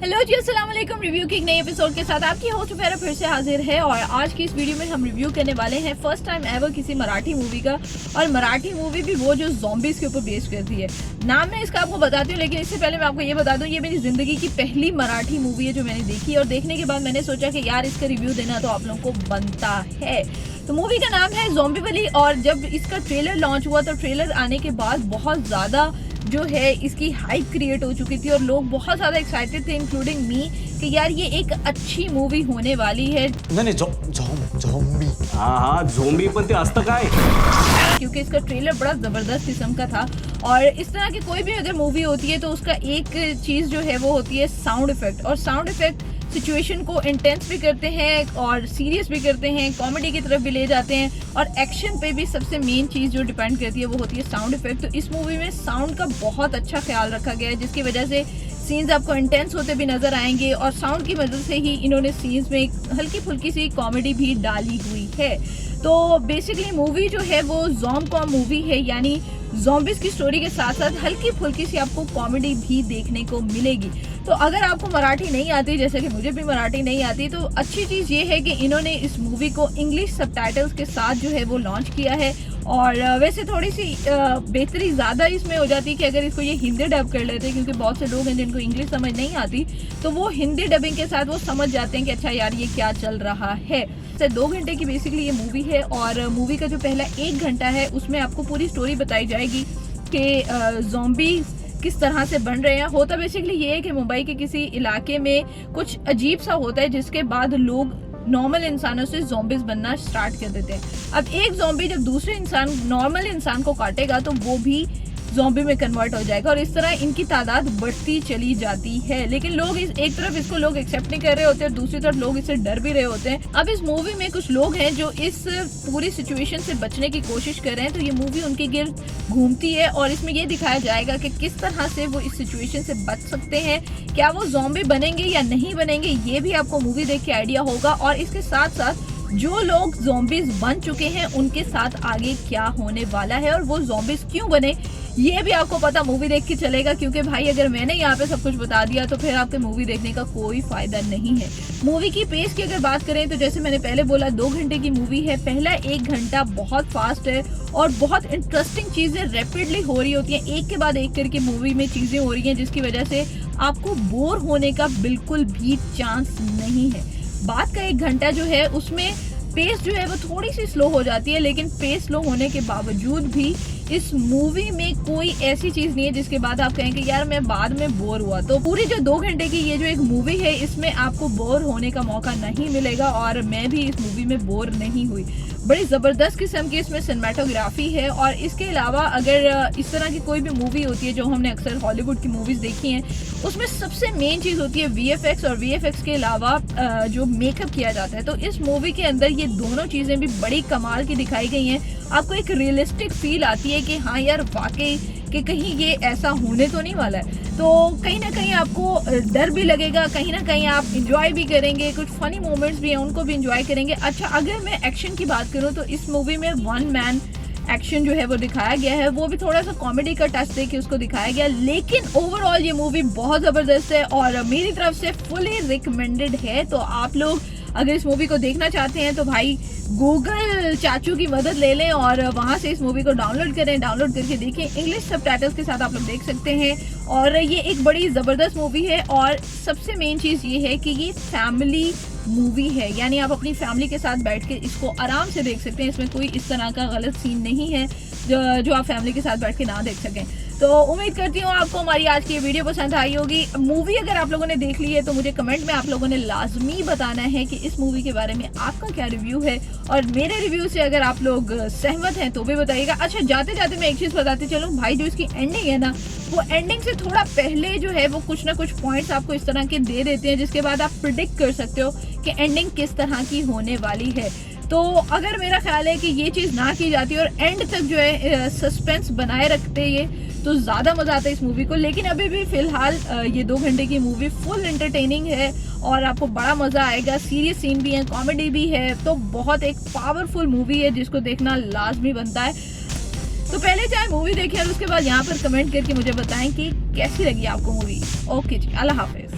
Hello जी, अस्सलाम वालेकुम। Review के एक नए एपिसोड के साथ आपकी होस्ट फेरा फिर से हाजिर है और आज की इस वीडियो में हम रिव्यू करने वाले हैं फर्स्ट टाइम एवर किसी मराठी मूवी का। और मराठी मूवी भी वो जो ज़ॉम्बीज़ के ऊपर बेस्ड करती है। नाम मैं इसका आपको बताती हूँ, लेकिन इससे पहले मैं आपको ये बता दूँ, ये मेरी ज़िंदगी की पहली मराठी मूवी है जो मैंने देखी। और देखने के बाद मैंने सोचा कि यार इसका रिव्यू देना तो आप लोगों को बनता है। तो मूवी का नाम है ज़ॉम्बीवली। और जब इसका ट्रेलर लॉन्च हुआ तो ट्रेलर आने के बाद बहुत ज़्यादा जो है इसकी हाइप क्रिएट हो चुकी थी और लोग बहुत ज़्यादा एक्साइटेड थे, इंक्लूडिंग मी, कि यार ये एक अच्छी मूवी होने वाली है। नहीं ज़ॉम्बी। हाँ ज़ॉम्बी पण ते असतं काय, क्योंकि इसका ट्रेलर बड़ा ज़बरदस्त किस्म का था। और इस तरह की कोई भी अगर मूवी होती है तो उसका एक चीज़ जो है वो होती है साउंड इफेक्ट। और साउंड इफेक्ट सिचुएशन को इंटेंस भी करते हैं और सीरियस भी करते हैं, कॉमेडी की तरफ भी ले जाते हैं। और एक्शन पे भी सबसे मेन चीज़ जो डिपेंड करती है वो होती है साउंड इफेक्ट। तो इस मूवी में साउंड का बहुत अच्छा ख्याल रखा गया है, जिसकी वजह से सीन्स आपको इंटेंस होते भी नजर आएंगे। और साउंड की मदद से ही इन्होंने सीन्स में एक हल्की फुल्की सी कॉमेडी भी डाली हुई है। तो बेसिकली मूवी जो है वो ज़ॉम-कॉम मूवी है, यानी ज़ॉम्बीज़ की स्टोरी के साथ साथ हल्की फुल्की सी आपको कॉमेडी भी देखने को मिलेगी। तो अगर आपको मराठी नहीं आती, जैसे कि मुझे भी मराठी नहीं आती, तो अच्छी चीज़ ये है कि इन्होंने इस मूवी को इंग्लिश सबटाइटल्स के साथ जो है वो लॉन्च किया है। और वैसे थोड़ी सी बेहतरी ज़्यादा इसमें हो जाती है कि अगर इसको ये हिंदी डब कर लेते, क्योंकि बहुत से लोग हैं जिनको इंग्लिश समझ नहीं आती, तो वो हिंदी डबिंग के साथ वो समझ जाते हैं कि अच्छा यार ये क्या चल रहा है। 2 घंटे की बेसिकली ये मूवी है। और मूवी का जो पहला 1 घंटा है उसमें आपको पूरी स्टोरी बताई जाएगी कि ज़ॉम्बी किस तरह से बन रहे हैं। होता बेसिकली ये है कि मुंबई के किसी इलाके में कुछ अजीब सा होता है, जिसके बाद लोग नॉर्मल इंसानों से ज़ॉम्बीज़ बनना स्टार्ट कर देते हैं। अब एक ज़ॉम्बी जब दूसरे इंसान नॉर्मल इंसान को काटेगा तो वो भी ज़ॉम्बी में कन्वर्ट हो जाएगा और इस तरह इनकी तादाद बढ़ती चली जाती है। लेकिन लोग एक तरफ इसको लोग एक्सेप्ट नहीं कर रहे होते और दूसरी तरफ लोग इससे डर भी रहे होते हैं। अब इस मूवी में कुछ लोग हैं जो इस पूरी सिचुएशन से बचने की कोशिश कर रहे हैं। तो ये मूवी उनके गिर्द घूमती है और इसमें ये दिखाया जाएगा कि किस तरह से वो इस सिचुएशन से बच सकते हैं। क्या वो ज़ॉम्बी बनेंगे या नहीं बनेंगे, ये भी आपको मूवी देख के आइडिया होगा। और इसके साथ साथ जो लोग ज़ॉम्बीज़ बन चुके हैं उनके साथ आगे क्या होने वाला है और वो ज़ॉम्बीज़ क्यों बने, ये भी आपको पता मूवी देख के चलेगा। क्योंकि भाई अगर मैंने यहाँ पे सब कुछ बता दिया तो फिर आपके मूवी देखने का कोई फायदा नहीं है। मूवी की पेस की अगर बात करें तो जैसे मैंने पहले बोला 2 घंटे की मूवी है। पहला 1 घंटा बहुत फास्ट है और बहुत इंटरेस्टिंग चीज़ें रैपिडली हो रही होती हैं, एक के बाद एक करके मूवी में चीज़ें हो रही हैं, जिसकी वजह से आपको बोर होने का बिल्कुल भी चांस नहीं है। बात का 1 घंटा जो है उसमें पेस जो है वो थोड़ी सी स्लो हो जाती है, लेकिन पेस स्लो होने के बावजूद भी इस मूवी में कोई ऐसी चीज नहीं है जिसके बाद आप कहें कि यार मैं बाद में बोर हुआ। तो पूरी जो 2 घंटे की ये जो एक मूवी है इसमें आपको बोर होने का मौका नहीं मिलेगा और मैं भी इस मूवी में बोर नहीं हुई। बड़ी ज़बरदस्त किस्म की इसमें सिनेमेटोग्राफी है। और इसके अलावा अगर इस तरह की कोई भी मूवी होती है जो हमने अक्सर हॉलीवुड की मूवीज़ देखी हैं, उसमें सबसे मेन चीज़ होती है VFX। और VFX के अलावा जो मेकअप किया जाता है, तो इस मूवी के अंदर ये दोनों चीज़ें भी बड़ी कमाल की दिखाई गई हैं। आपको एक रियलिस्टिक फील आती है कि हाँ यार वाकई कि कहीं ये ऐसा होने तो नहीं वाला है। तो कहीं ना कहीं आपको डर भी लगेगा, कहीं ना कहीं आप इंजॉय भी करेंगे, कुछ फनी मोमेंट्स भी हैं उनको भी इंजॉय करेंगे। अच्छा, अगर मैं एक्शन की बात करूं तो इस मूवी में 1 मैन एक्शन जो है वो दिखाया गया है, वो भी थोड़ा सा कॉमेडी का टच दे के उसको दिखाया गया। लेकिन ओवरऑल ये मूवी बहुत ज़बरदस्त है और मेरी तरफ से फुली रिकमेंडेड है। तो आप लोग अगर इस मूवी को देखना चाहते हैं तो भाई गूगल चाचू की मदद ले लें और वहां से इस मूवी को डाउनलोड करें, डाउनलोड करके देखें। इंग्लिश सबटाइटल्स के साथ आप लोग देख सकते हैं। और ये एक बड़ी ज़बरदस्त मूवी है और सबसे मेन चीज़ ये है कि ये फैमिली मूवी है, यानी आप अपनी फैमिली के साथ बैठ के इसको आराम से देख सकते हैं। इसमें कोई इस तरह का गलत सीन नहीं है जो आप फैमिली के साथ बैठ के ना देख सकें। तो उम्मीद करती हूँ आपको हमारी आज की वीडियो पसंद आई होगी। मूवी अगर आप लोगों ने देख ली है तो मुझे कमेंट में आप लोगों ने लाजमी बताना है कि इस मूवी के बारे में आपका क्या रिव्यू है और मेरे रिव्यू से अगर आप लोग सहमत हैं तो भी बताइएगा। अच्छा, जाते जाते मैं एक चीज़ बताती चलूँ भाई, जो इसकी एंडिंग है ना, वो एंडिंग से थोड़ा पहले जो है वो कुछ ना कुछ पॉइंट्स आपको इस तरह के दे देते हैं जिसके बाद आप प्रिडिक्ट कर सकते हो कि एंडिंग किस तरह की होने वाली है। तो अगर मेरा ख्याल है कि ये चीज़ ना की जाती और एंड तक जो है सस्पेंस बनाए रखते ये, तो ज़्यादा मज़ा आता है इस मूवी को। लेकिन अभी भी फ़िलहाल ये 2 घंटे की मूवी फुल एंटरटेनिंग है और आपको बड़ा मज़ा आएगा। सीरियस सीन भी है, कॉमेडी भी है, तो बहुत एक पावरफुल मूवी है जिसको देखना लाजमी बनता है। तो पहले चाहे मूवी देखें और उसके बाद यहाँ पर कमेंट करके मुझे बताएं कि कैसी लगी आपको मूवी। ओके जी, अल्लाह हाफिज़।